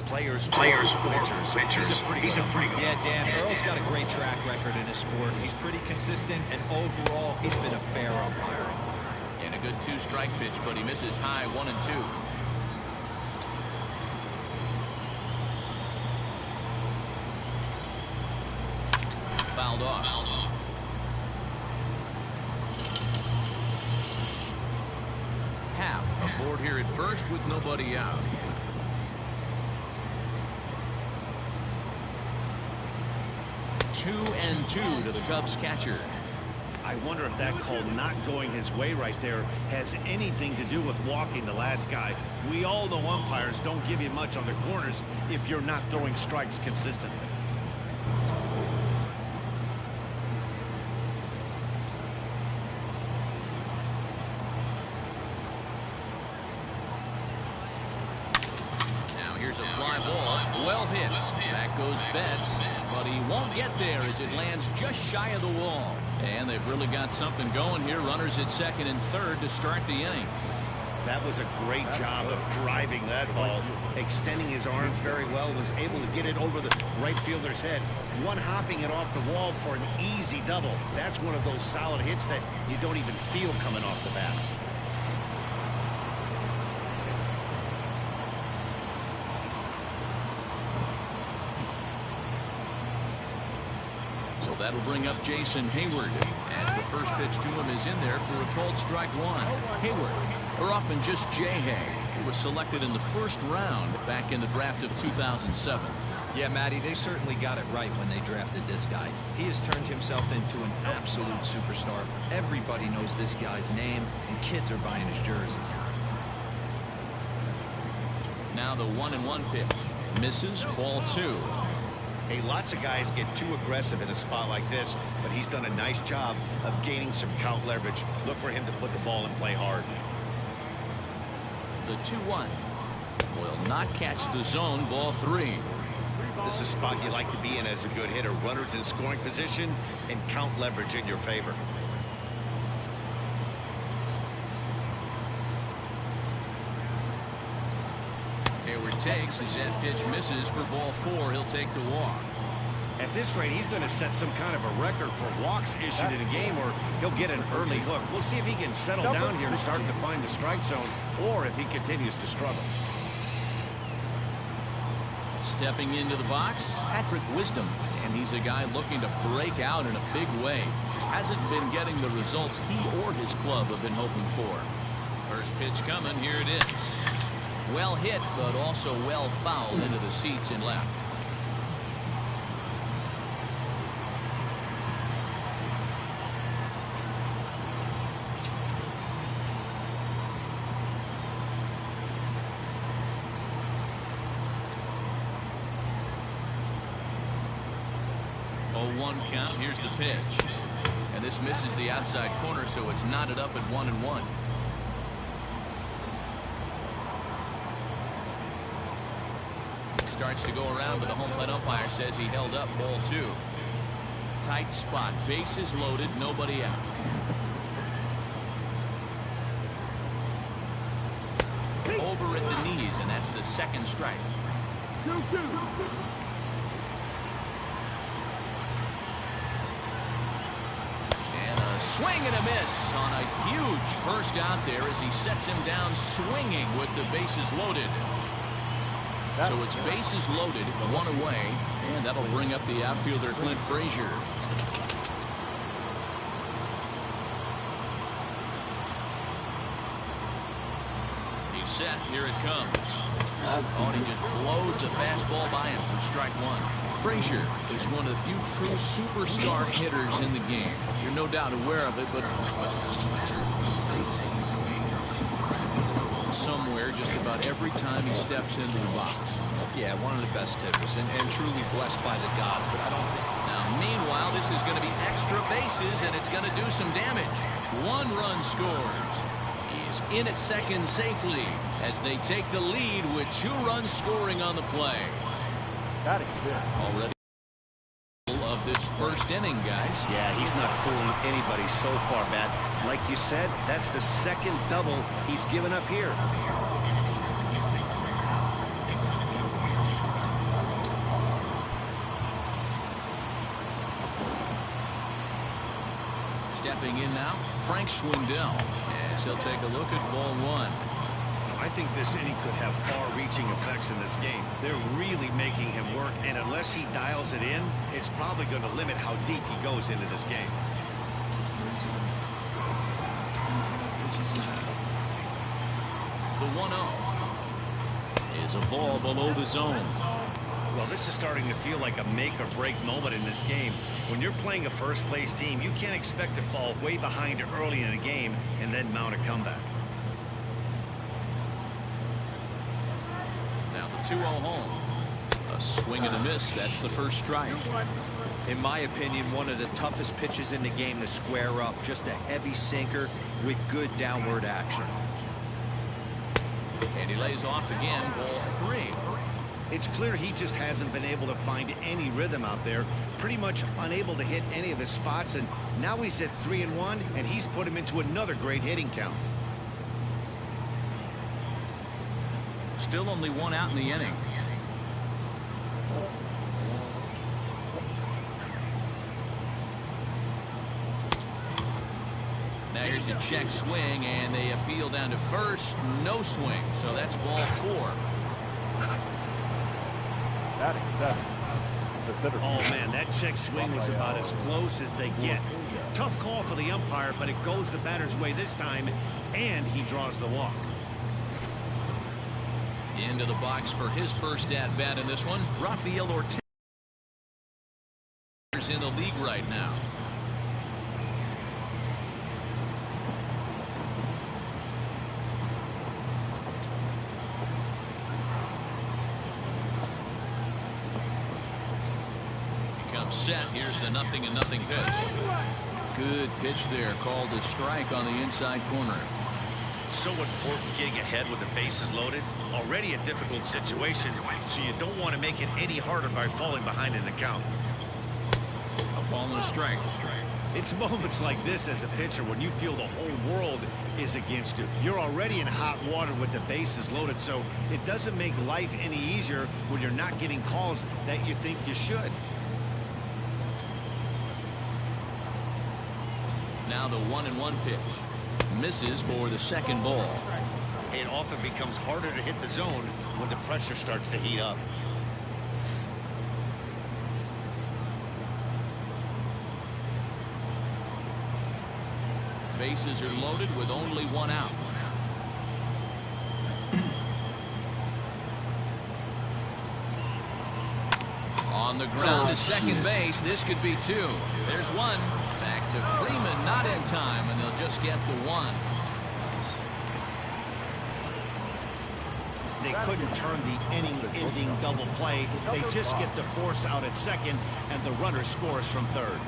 players pitchers. He's a pretty good. Yeah, Dan, Earl's got a great track record in his sport. He's pretty consistent, and overall, he's been a fair umpire. And a good 2-strike pitch, but he misses high 1 and 2. Fouled off. Happ aboard here at first with nobody out. Two and 2 to the Cubs catcher. I wonder if that call not going his way right there has anything to do with walking the last guy. We all know umpires don't give you much on the corners if you're not throwing strikes consistently. Here's a fly ball, well hit. Back goes Betts, but he won't get there as it lands just shy of the wall. And they've really got something going here. Runners at second and third to start the inning. That was a great job of driving that ball, extending his arms very well, was able to get it over the right fielder's head, one-hopping it off the wall for an easy double. That's one of those solid hits that you don't even feel coming off the bat. So that'll bring up Jason Hayward, as the first pitch to him is in there for a called strike 1. Hayward, or often just J-Hay, who was selected in the first round back in the draft of 2007. Yeah, Matty, they certainly got it right when they drafted this guy. He has turned himself into an absolute superstar. Everybody knows this guy's name, and kids are buying his jerseys. Now the 1-1 pitch. Misses, ball 2. Hey, lots of guys get too aggressive in a spot like this, but he's done a nice job of gaining some count leverage. Look for him to put the ball in play hard. The 2-1 will not catch the zone, ball 3. This is a spot you like to be in as a good hitter. Runners in scoring position and count leverage in your favor. Hayward takes as that pitch misses for ball 4. He'll take the walk. At this rate, he's going to set some kind of a record for walks issued in a game, or he'll get an early hook. We'll see if he can settle down here and start to find the strike zone, or if he continues to struggle. Stepping into the box, Patrick Wisdom, and he's a guy looking to break out in a big way. Hasn't been getting the results he or his club have been hoping for. First pitch coming, here it is. Well hit, but also well fouled into the seats and left. Oh, 1 count. Here's the pitch. And this misses the outside corner, so it's knotted up at 1-1. Starts to go around, but the home plate umpire says he held up, ball 2. Tight spot, bases loaded, nobody out. Over at the knees, and that's the second strike. And a swing and a miss on a huge first out there as he sets him down swinging with the bases loaded. So it's bases loaded, 1 away, and that'll bring up the outfielder Clint Frazier. He's set, here it comes. Oh, and he just blows the fastball by him for strike 1. Frazier is one of the few true superstar hitters in the game. You're no doubt aware of it, but somewhere just about every time he steps into the box. Yeah, one of the best hitters, and truly blessed by the gods, but I don't think... Now, meanwhile, this is going to be extra bases, and it's going to do some damage. 1 run scores. He's in at second safely as they take the lead with 2 runs scoring on the play. Got it. Already of this first inning, guys. Yeah, he's not fooling anybody so far, Matt. Like you said, that's the second double he's given up here. Frank Schwindel, as he'll take a look at ball one. I think this inning could have far-reaching effects in this game. They're really making him work, and unless he dials it in, it's probably going to limit how deep he goes into this game. The 1-0 is a ball below the zone. Well, this is starting to feel like a make-or-break moment in this game. When you're playing a first-place team, you can't expect to fall way behind early in the game and then mount a comeback. Now the 2-0 home. A swing and a miss. That's the first strike. In my opinion, one of the toughest pitches in the game to square up. Just a heavy sinker with good downward action. And he lays off again, ball 3. It's clear he just hasn't been able to find any rhythm out there. Pretty much unable to hit any of his spots, and now he's at 3-1, and he's put him into another great hitting count. Still only 1 out in the inning. Now here's a check swing, and they appeal down to first. No swing, so that's ball 4. Oh, man, that check swing was about as close as they get. Tough call for the umpire, but it goes the batter's way this time, and he draws the walk. Into the box for his first at-bat in this one. Rafael Ortiz is in the league right now. Set. Here's the 0-0 pitch. Good pitch there, called a strike on the inside corner. So important getting ahead with the bases loaded. Already a difficult situation, so you don't want to make it any harder by falling behind in the count. A ball and a strike. It's moments like this as a pitcher when you feel the whole world is against you. You're already in hot water with the bases loaded, so it doesn't make life any easier when you're not getting calls that you think you should. Now the 1-1 pitch. Misses for the second ball. It often becomes harder to hit the zone when the pressure starts to heat up. Bases are loaded with only 1 out. On the ground to second base. This could be 2. There's 1. Back to Freeman, not in time, and they'll just get the 1. They couldn't turn the inning-ending double play. They just get the force out at second, and the runner scores from third.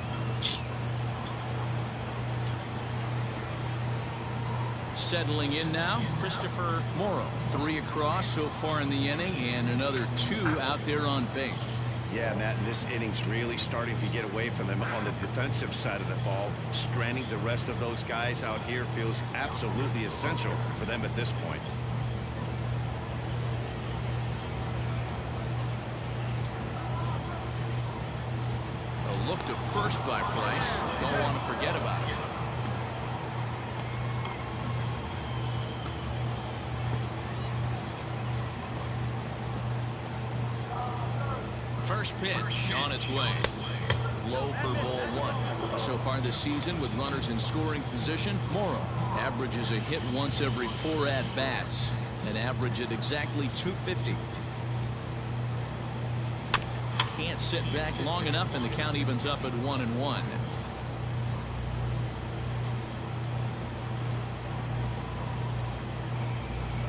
Settling in now, Christopher Morrow. 3 across so far in the inning, and another 2 out there on base. Yeah, Matt, and this inning's really starting to get away from them on the defensive side of the ball. Stranding the rest of those guys out here feels absolutely essential for them at this point. A look to first by Price. Don't want to forget about it. First pitch on its way. Low for ball 1. So far this season with runners in scoring position, Morrow averages a hit once every 4 at-bats. An average at exactly 250. Can't sit back long enough, and the count evens up at 1-1.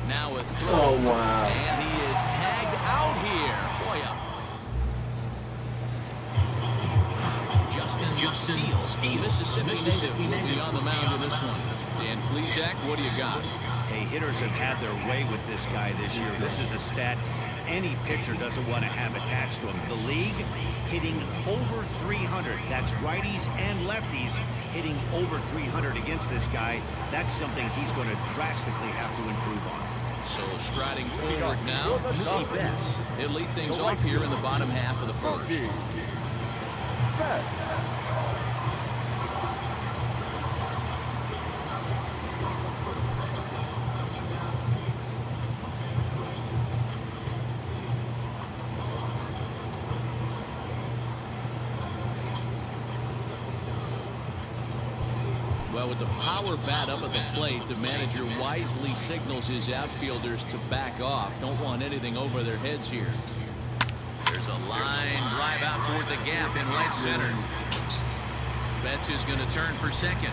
Now a throw. Oh, wow. And he is tagged out here. Boy, Steele, Mississippi native, will be on the mound in this one. Dan Plesac, what do you got? Hey, hitters have had their way with this guy this year. This is a stat any pitcher doesn't want to have attached to him. The league hitting over 300. That's righties and lefties hitting over 300 against this guy. That's something he's going to drastically have to improve on. So striding forward now, Mookie Betts. He'll lead things off here in the bottom half of the first. Well, with the power bat up at the plate, the manager wisely signals his outfielders to back off. Don't want anything over their heads here. There's a line drive out toward the gap in right center. Betts is going to turn for second.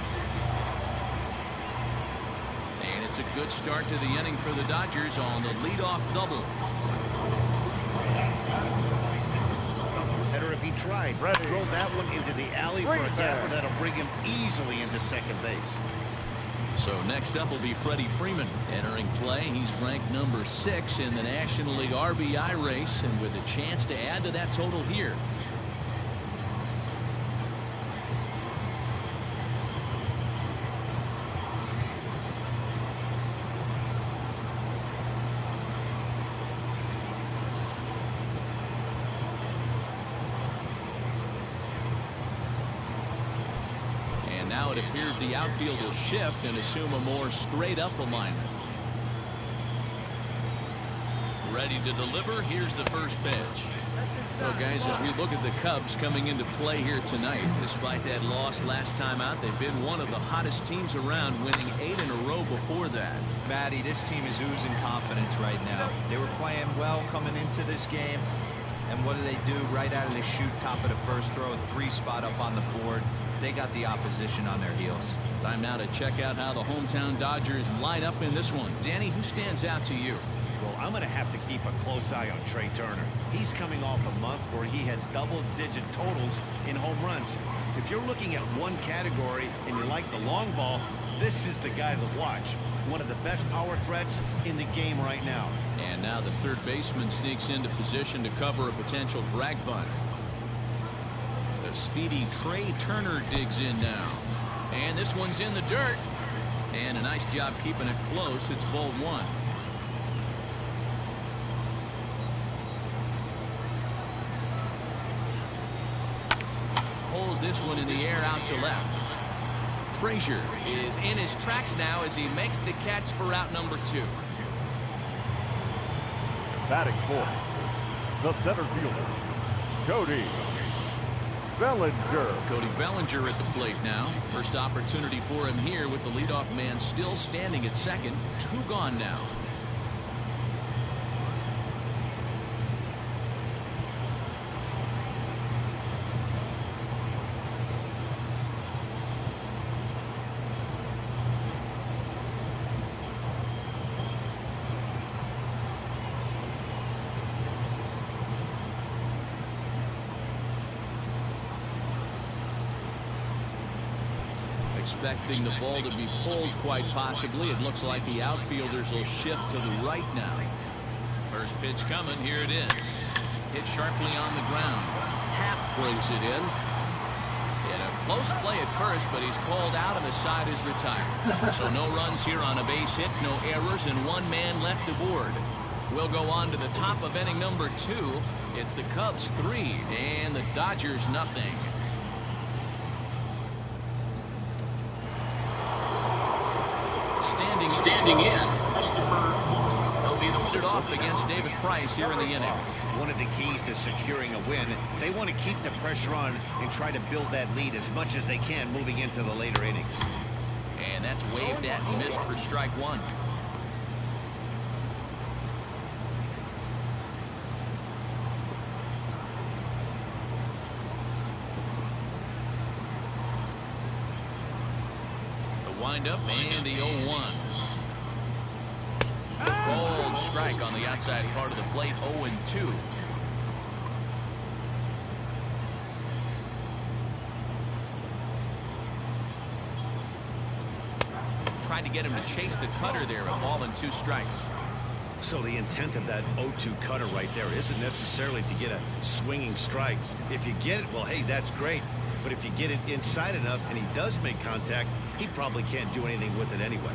And it's a good start to the inning for the Dodgers on the leadoff double. Better if he tried. Drove that one into the alley for a gapper that'll bring him easily into second base. So next up will be Freddie Freeman entering play. He's ranked number 6 in the National League RBI race, and with a chance to add to that total here. Now it appears the outfield will shift and assume a more straight-up alignment. Ready to deliver. Here's the first pitch. Well, guys, as we look at the Cubs coming into play here tonight, despite that loss last time out, they've been one of the hottest teams around, winning 8 in a row before that. Matty, this team is oozing confidence right now. They were playing well coming into this game. And what do? Right out of the chute, top of the first throw, 3 spot up on the board. They got the opposition on their heels. Time now to check out how the hometown Dodgers line up in this one. Danny, who stands out to you? Well, I'm going to have to keep a close eye on Trey Turner. He's coming off a month where he had double-digit totals in home runs. If you're looking at one category and you like the long ball, this is the guy to watch. One of the best power threats in the game right now. And now the third baseman sneaks into position to cover a potential drag bunt. The speedy Trey Turner digs in now. And this one's in the dirt. And a nice job keeping it close. It's ball 1. Holds this one in the air out to left. Frazier is in his tracks now as he makes the catch for out number 2. Batting for the center fielder, Cody Bellinger. Cody Bellinger at the plate now. First opportunity for him here with the leadoff man still standing at second. 2 gone now. Expecting the ball to be pulled quite possibly. It looks like the outfielders will shift to the right now. First pitch coming. Here it is. Hit sharply on the ground. Happ brings it in. In a close play at first, but he's called out and the side is retired. So no runs here on a base hit, no errors, and 1 man left aboard. We'll go on to the top of inning number 2. It's the Cubs 3 and the Dodgers nothing. Standing in. They'll be the lead off against David Price here in the inning. One of the keys to securing a win, they want to keep the pressure on and try to build that lead as much as they can moving into the later innings. And that's waved at and missed for strike 1. Windup and the 0-1. Bold strike on the outside part of the plate. 0-2. Tried to get him to chase the cutter there. A ball and 2 strikes. So the intent of that 0-2 cutter right there isn't necessarily to get a swinging strike. If you get it, well, hey, that's great. But if you get it inside enough and he does make contact, he probably can't do anything with it anyway.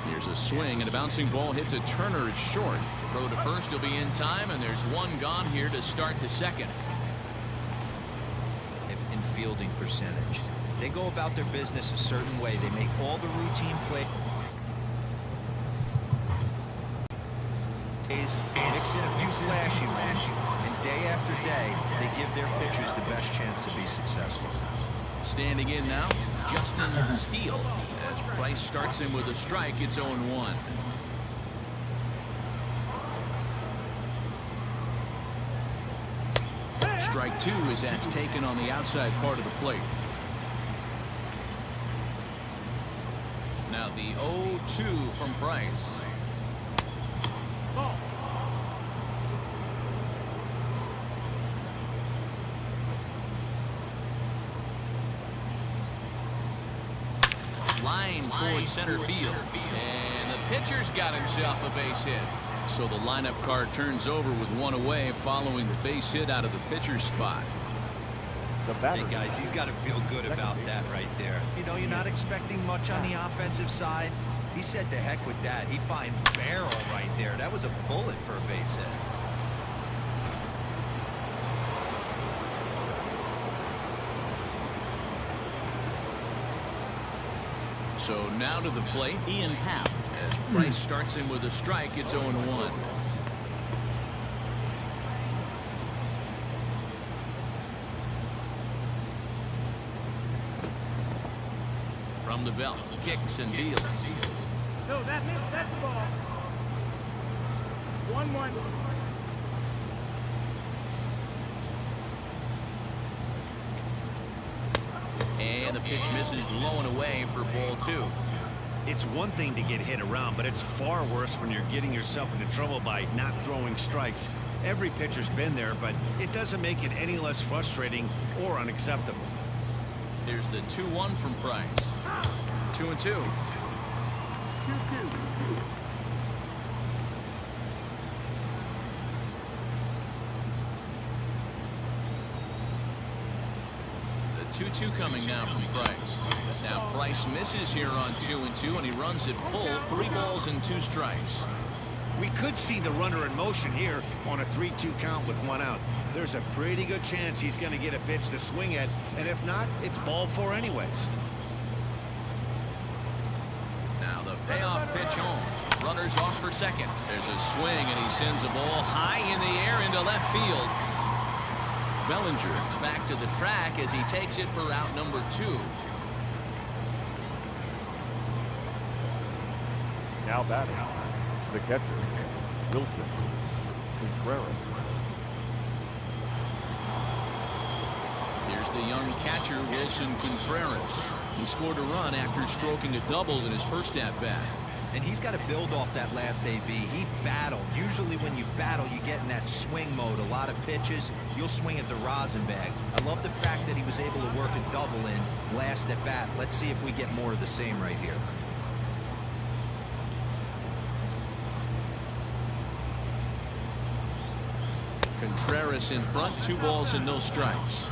Here's a swing and a bouncing ball hit to Turner. It's short. Throw to first will be in time, and there's 1 gone here to start the second. In fielding percentage, they go about their business a certain way. They make all the routine plays. Mix in a few flashy ones, and day after day, they give their pitchers the best chance to be successful. Standing in now, Justin Steele. As Price starts him with a strike, it's 0-1. Strike 2 as that's taken on the outside part of the plate. Now the 0-2 from Price. Line towards center field. And the pitcher's got himself a base hit. So the lineup card turns over with one away following the base hit out of the pitcher's spot. Hey guys, he's got to feel good about that right there. You know, you're not expecting much on the offensive side. He said to heck with that. He find barrel right there. That was a bullet for a base hit. So now to the plate, Ian Happ. As Price starts him with a strike, it's 0-1. From the belt, kicks and deals. No, that's the ball. 1-1. And the pitch misses low and away for ball 2. It's one thing to get hit around, but it's far worse when you're getting yourself into trouble by not throwing strikes. Every pitcher's been there, but it doesn't make it any less frustrating or unacceptable. There's the 2-1 from Price. 2-2. 2-2. The 2-2 coming now from Price. Now Price misses here on 2-2, and he runs it full. 3 balls and 2 strikes. We could see the runner in motion here on a 3-2 count with 1 out. There's a pretty good chance he's going to get a pitch to swing at, and if not, it's ball 4 anyways. Now the payoff pitch home. Runners off for second. There's a swing, and he sends a ball high in the air into left field. Bellinger is back to the track as he takes it for out number 2. Now batting, the catcher, Wilson Contreras. Here's the young catcher, Wilson Contreras. He scored a run after stroking a double in his first at-bat. And he's got to build off that last AB. He battled. Usually when you battle, you get in that swing mode. A lot of pitches, you'll swing at the rosin bag. I love the fact that he was able to work a double in last at bat. Let's see if we get more of the same right here. Contreras in front, 2 balls and no strikes.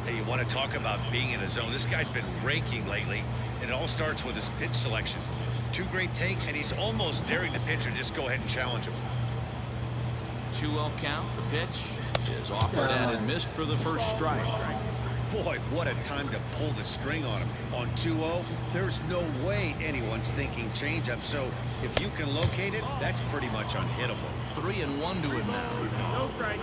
Hey, you want to talk about being in a zone? This guy's been raking lately. It all starts with his pitch selection. 2 great takes, and he's almost daring the pitcher to just go ahead and challenge him. 2-0 count. The pitch is offered and missed for the first strike. Boy, what a time to pull the string on him. On 2-0, there's no way anyone's thinking changeup. So if you can locate it, that's pretty much unhittable. 3-1 to him now. No strike.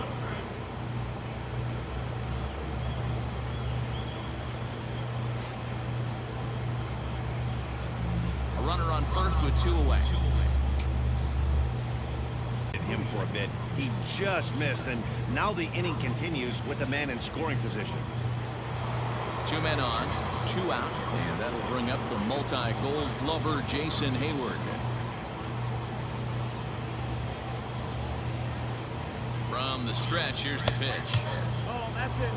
A runner on first with 2 away. Him for a bit. He just missed, and now the inning continues with the man in scoring position. 2 men on, 2 out, and that'll bring up the multi-gold glover Jason Hayward. From the stretch, here's the pitch. Oh, that's it.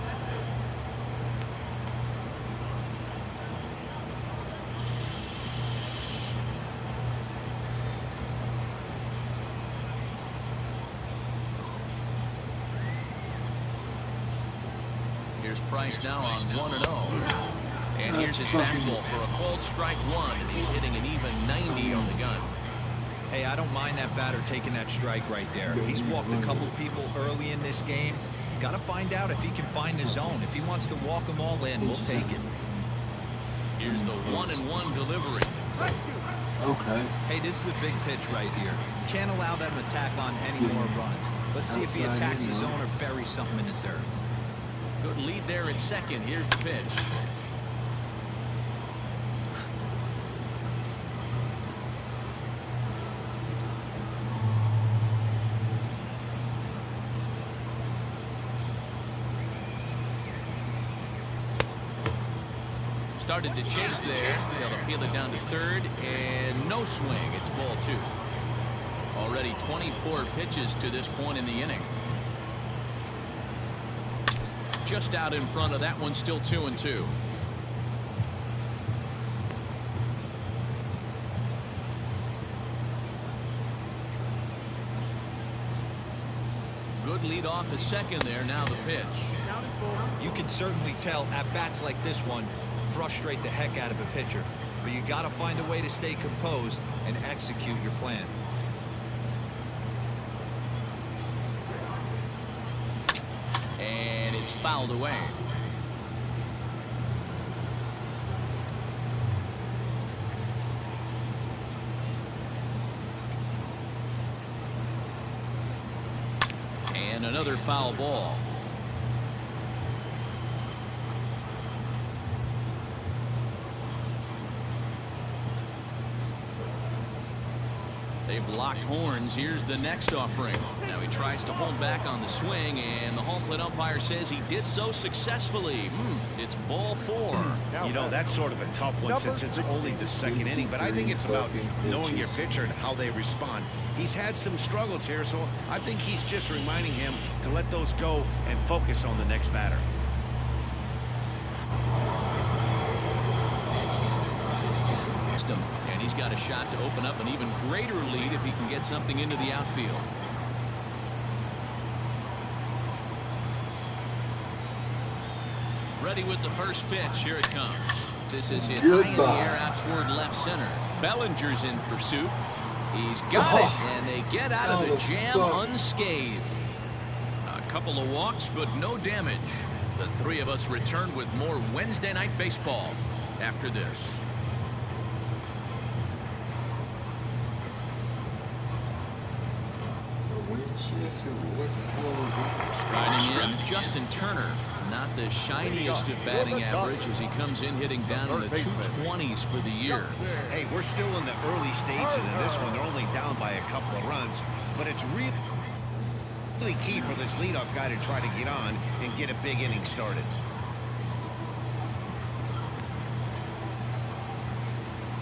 Here's Price now on 1-0. And here's his fastball for a called strike 1, and he's hitting an even 90 on the gun. Hey, I don't mind that batter taking that strike right there. He's walked a couple people early in this game. Got to find out if he can find the zone. If he wants to walk them all in, we'll take it. Here's the 1-1 delivery. Okay. Hey, this is a big pitch right here. Can't allow them to tack on any more runs. Let's see if he attacks the zone or buries something in the dirt. Good lead there at second. Here's the pitch. Started to chase there. They'll appeal it down to third, and no swing. It's ball 2. Already 24 pitches to this point in the inning. Just out in front of that one, still 2-2. Good lead off a second there. Now the pitch. You can certainly tell at bats like this one frustrate the heck out of a pitcher, but you got to find a way to stay composed and execute your plan. And it's fouled away. And another foul ball. They've locked horns. Here's the next offering. Now he tries to hold back on the swing, and the home plate umpire says he did so successfully. It's ball 4. You know, that's sort of a tough one since it's only the second inning, but I think it's about knowing your pitcher and how they respond. He's had some struggles here, so I think he's just reminding him to let those go and focus on the next batter. And he's got a shot to open up an even greater lead if he can get something into the outfield. Ready with the first pitch. Here it comes. This is hit high in the air out toward left center. Bellinger's in pursuit. He's got it, and they get out of the jam unscathed. A couple of walks, but no damage. The three of us return with more Wednesday Night Baseball after this. Striding in, Justin Turner. Not the shiniest of batting average as he comes in hitting down in the 220s for the year. Hey, we're still in the early stages of this one. They're only down by a couple of runs, but it's really key for this leadoff guy to try to get on and get a big inning started.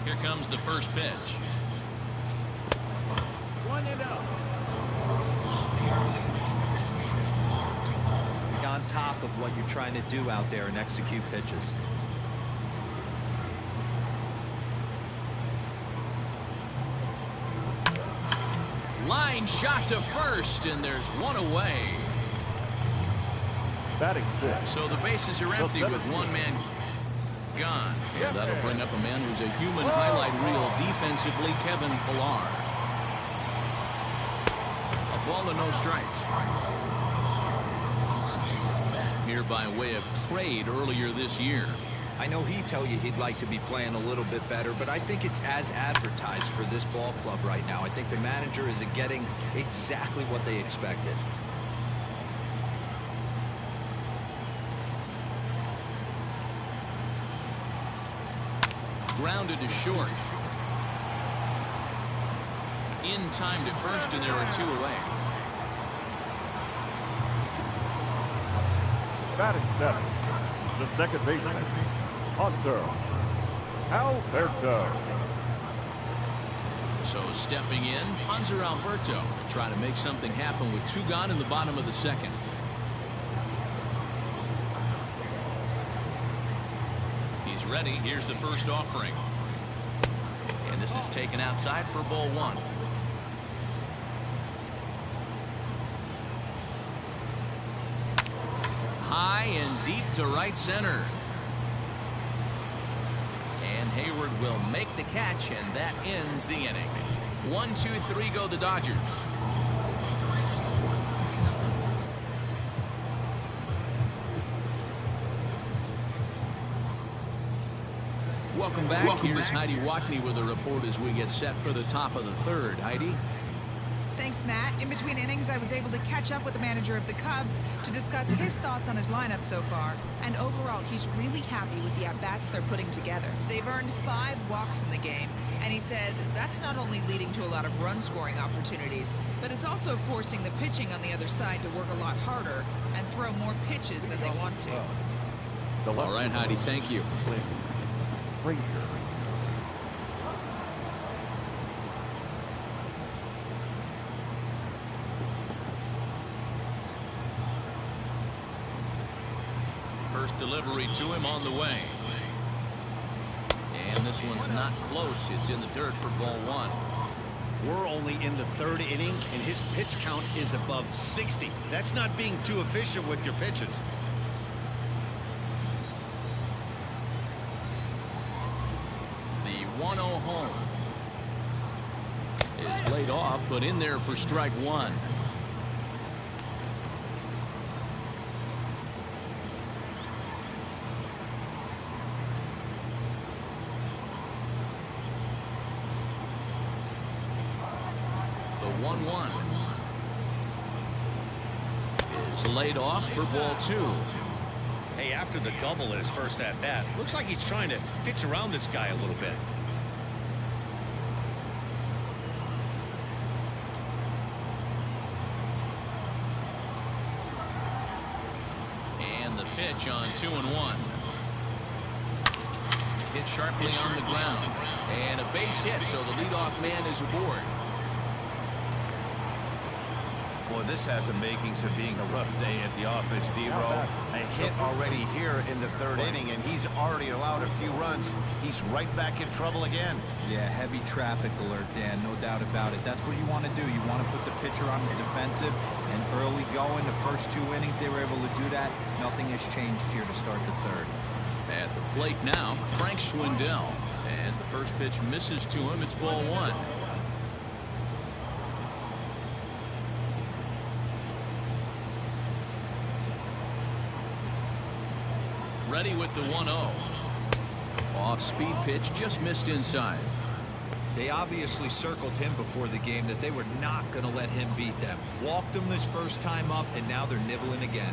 Here comes the first pitch. 1-0. On top of what you're trying to do out there and execute pitches. Line shot to first, and there's one away. Batting 6. So the bases are empty with one man gone. And that'll bring up a man who's a human highlight reel defensively, Kevin Pillar. A ball and no strikes. Here by way of trade earlier this year. I know he'd tell you he'd like to be playing a little bit better, but I think it's as advertised for this ball club right now. I think the manager is getting exactly what they expected. Grounded to short. In time to first, and there are 2 away. Batting 7. The second baseman, Hunter Alberto. So stepping in, Hunter Alberto, trying to make something happen with 2 gone in the bottom of the second. He's ready. Here's the first offering. And this is taken outside for ball 1. High and deep to right center. And Hayward will make the catch, and that ends the inning. 1, 2, 3 go the Dodgers. Welcome back. Here's Heidi Watney with a report as we get set for the top of the third. Heidi? Thanks, Matt. In between innings, I was able to catch up with the manager of the Cubs to discuss his thoughts on his lineup so far. And overall, he's really happy with the at-bats they're putting together. They've earned 5 walks in the game, and he said that's not only leading to a lot of run-scoring opportunities, but it's also forcing the pitching on the other side to work a lot harder and throw more pitches than they want to. All right, Heidi, thank you. Frazier. First delivery to him on the way. And this one's not close. It's in the dirt for ball one. We're only in the third inning, and his pitch count is above 60. That's not being too efficient with your pitches. The 1-0 home is laid off, but in there for strike one. The 1-1 is laid off for ball two. Hey, after the double in his first at-bat, looks like he's trying to pitch around this guy a little bit. And the pitch on 2-1. Hit sharply on the ground. And a base hit, so the leadoff man is aboard. Boy, this has the makings of being a rough day at the office, D-Row. A hit already here in the third inning, and he's already allowed a few runs. He's right back in trouble again. Yeah, heavy traffic alert, Dan, no doubt about it. That's what you want to do. You want to put the pitcher on the defensive and early going. The first two innings, they were able to do that. Nothing has changed here to start the third. At the plate now, Frank Schwindel. As the first pitch misses to him, it's ball one. Ready with the 1-0. Off-speed pitch, just missed inside. They obviously circled him before the game that they were not going to let him beat them. Walked him this first time up, and now they're nibbling again.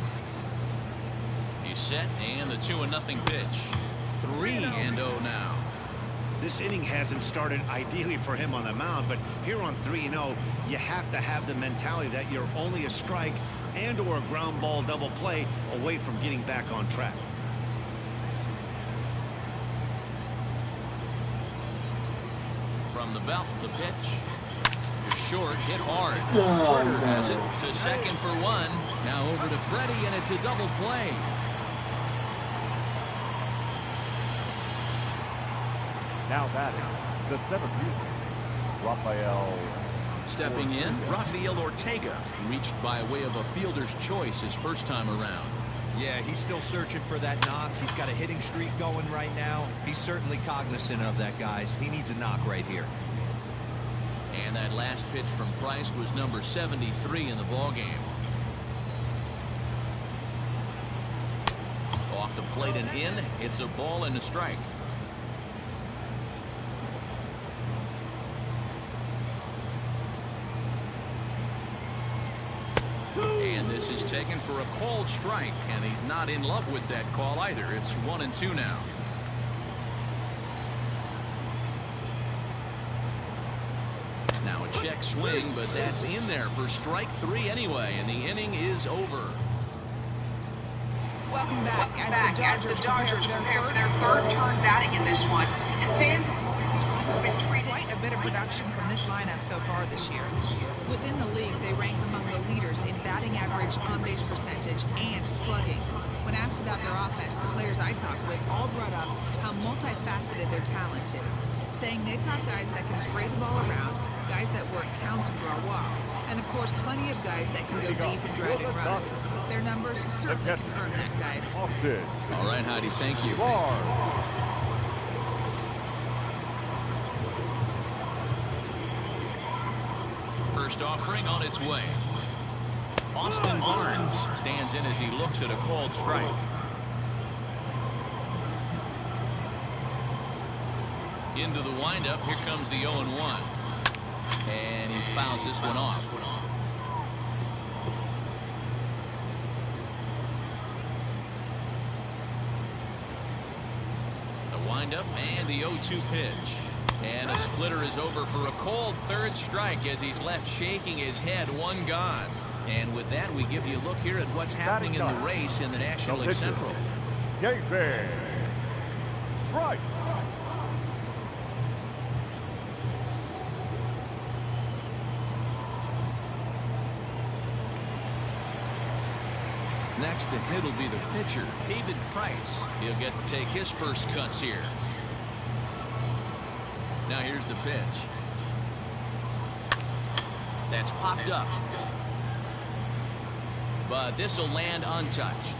He's set, and the 2-0 pitch. 3-0 now. This inning hasn't started ideally for him on the mound, but here on 3-0, you have to have the mentality that you're only a strike and or a ground ball double play away from getting back on track. From the belt, the pitch. Just short, hit hard. Turner has it to second for one. Now over to Freddie, and it's a double play. Now batting, the seventh user, Rafael. Stepping in, Rafael Ortega, reached by way of a fielder's choice his first time around. Yeah, he's still searching for that knock. He's got a hitting streak going right now. He's certainly cognizant of that, guys. He needs a knock right here. And that last pitch from Price was number 73 in the ballgame. Off the plate and in, it's a ball and a strike. And this is taken for a called strike, and he's not in love with that call either. It's 1-2 now. Now a check swing, but that's in there for strike three anyway, and the inning is over. Welcome back. As the Dodgers prepare for their third turn batting in this one, and fans have been treated quite a bit of production from this lineup so far this year. Within the league, they rank among the leaders in batting average, on-base percentage, and slugging. When asked about their offense, the players I talked with all brought up how multifaceted their talent is, saying they've got guys that can spray the ball around, guys that work counts and draw walks, and of course plenty of guys that can go deep and drive in runs. Their numbers certainly confirm that, guys. All right, Heidi, thank you. First offering on its way. Austin Barnes stands in as he looks at a called strike. Into the windup, here comes the 0-1. And he fouls this one off. The windup and the 0-2 pitch. And a splitter is over for a called third strike as he's left shaking his head. One gone. And with that, we give you a look here at what's happening in the race in the National League Central. David Wright. next to hit will be the pitcher, David Price. He'll get to take his first cuts here. Now here's the pitch. That's popped up. But this will land untouched.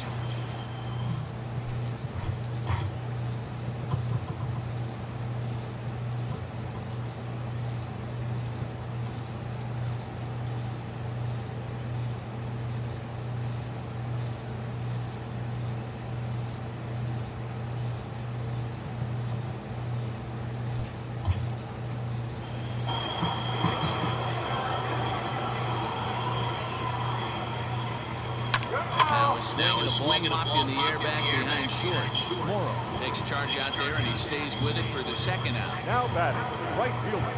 Swing and a ball in the air back behind short. Morrow takes charge out there, and he stays with it for the second out. Now batting, right fielder,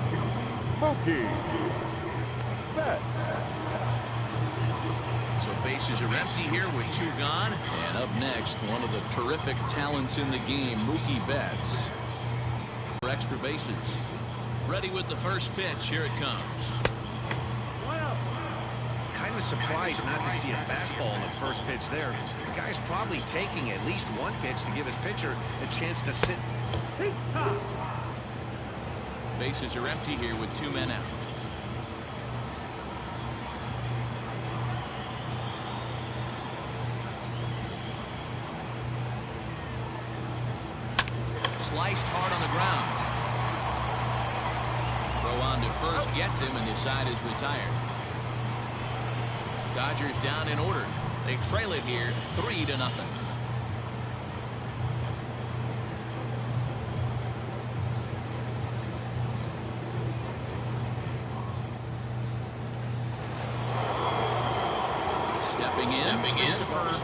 Mookie Betts. So bases are empty here with 2 gone. And up next, one of the terrific talents in the game, Mookie Betts. For extra bases. Ready with the first pitch. Here it comes. Kind of surprised not to see a fastball in the first pitch there. The guy's probably taking at least one pitch to give his pitcher a chance to sit. Bases are empty here with 2 men out. Sliced hard on the ground. Throw on to first gets him, and the side is retired. Dodgers down in order. They trail it here 3-0. Stepping in, Christopher